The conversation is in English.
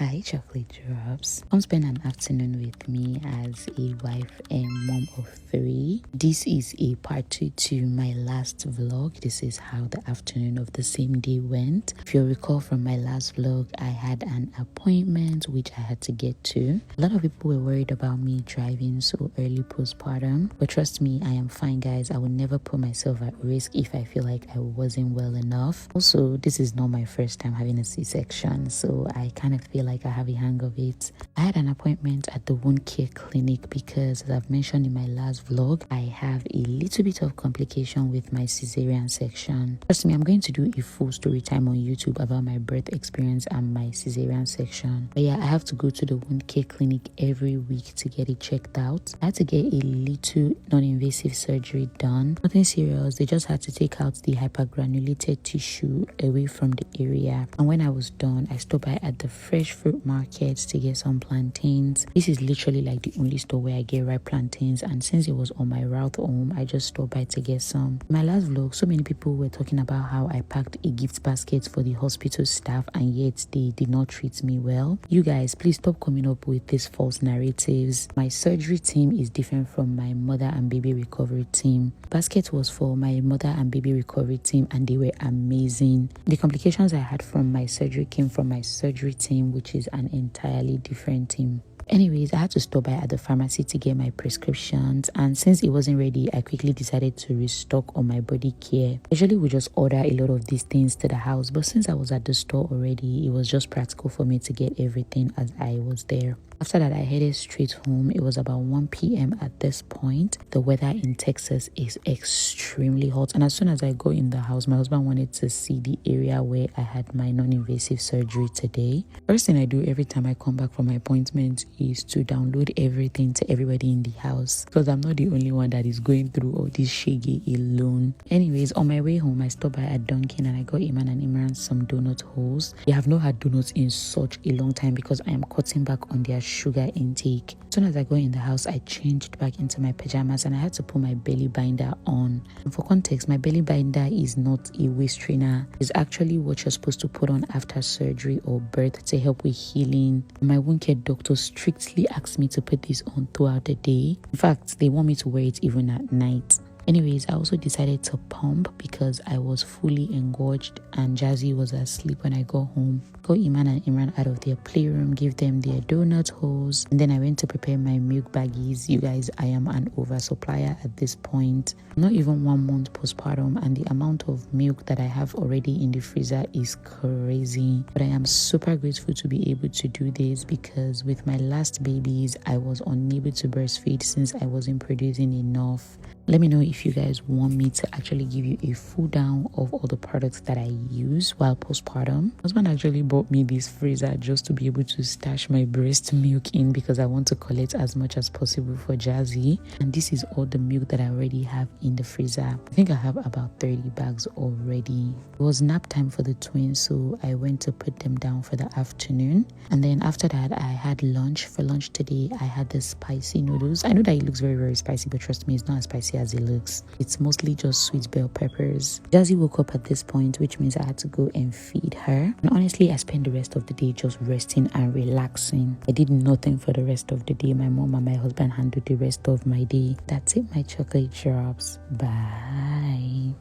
Hi, chocolate drops. Come spend an afternoon with me as a wife and mom of 3. This is a part 2 to my last vlog. This is how the afternoon of the same day went. If you recall from my last vlog, I had an appointment which I had to get to. A lot of people were worried about me driving so early postpartum, but trust me, I am fine, guys. I would never put myself at risk if I feel like I wasn't well enough. Also, this is not my first time having a C-section, so I kind of feel like I have a hang of it. I had an appointment at the wound care clinic because, as I've mentioned in my last vlog, I have a little bit of complication with my cesarean section. Trust me, I'm going to do a full story time on YouTube about my birth experience and my cesarean section. But yeah, I have to go to the wound care clinic every week to get it checked out. I had to get a little non-invasive surgery done. Nothing serious, they just had to take out the hypergranulated tissue away from the area. And when I was done, I stopped by at the fresh fruit market to get some plantains. This is literally like the only store where I get ripe plantains, and since it was on my route home, I just stopped by to get some. In my last vlog, so many people were talking about how I packed a gift basket for the hospital staff and yet they did not treat me well. You guys, please stop coming up with these false narratives. My surgery team is different from my mother and baby recovery team. Basket was for my mother and baby recovery team and they were amazing. The complications I had from my surgery came from my surgery team, which is an entirely different team. Anyways, I had to stop by at the pharmacy to get my prescriptions, and since it wasn't ready, I quickly decided to restock on my body care. Usually we just order a lot of these things to the house, but since I was at the store already, it was just practical for me to get everything as I was there. After that, I headed straight home. It was about 1 p.m. at this point. The weather in Texas is extremely hot, and as soon as I go in the house, my husband wanted to see the area where I had my non-invasive surgery today. First thing I do every time I come back from my appointment is to download everything to everybody in the house, because I'm not the only one that is going through all this shaggy alone. Anyways, on my way home, I stopped by at Dunkin' and I got Iman and Imran some donut holes. They have not had donuts in such a long time because I am cutting back on their sugar intake. As soon as I got in the house, I changed back into my pajamas and I had to put my belly binder on. And for context, my belly binder is not a waist trainer. It's actually what you're supposed to put on after surgery or birth to help with healing. My wound care doctor strictly asked me to put this on throughout the day. In fact, they want me to wear it even at night. Anyways, I also decided to pump because I was fully engorged and Jazzy was asleep when I got home. Got Iman and Imran out of their playroom, gave them their donut holes, and then I went to prepare my milk baggies. You guys, I am an oversupplier at this point. I'm not even 1 month postpartum and the amount of milk that I have already in the freezer is crazy. But I am super grateful to be able to do this because with my last babies, I was unable to breastfeed since I wasn't producing enough. Let me know if you guys want me to actually give you a full down of all the products that I use while postpartum. My husband actually bought me this freezer just to be able to stash my breast milk in because I want to collect as much as possible for Jazzy. And this is all the milk that I already have in the freezer. I think I have about 30 bags already. It was nap time for the twins, so I went to put them down for the afternoon. And then after that, I had lunch. For lunch today, I had the spicy noodles. I know that it looks very, very spicy, but trust me, it's not as spicy as it looks. It's mostly just sweet bell peppers. Jazzy woke up at this point, which means I had to go and feed her. And honestly, I spent the rest of the day just resting and relaxing. I did nothing for the rest of the day. My mom and my husband handled the rest of my day. That's it, my chocolate drops. Bye.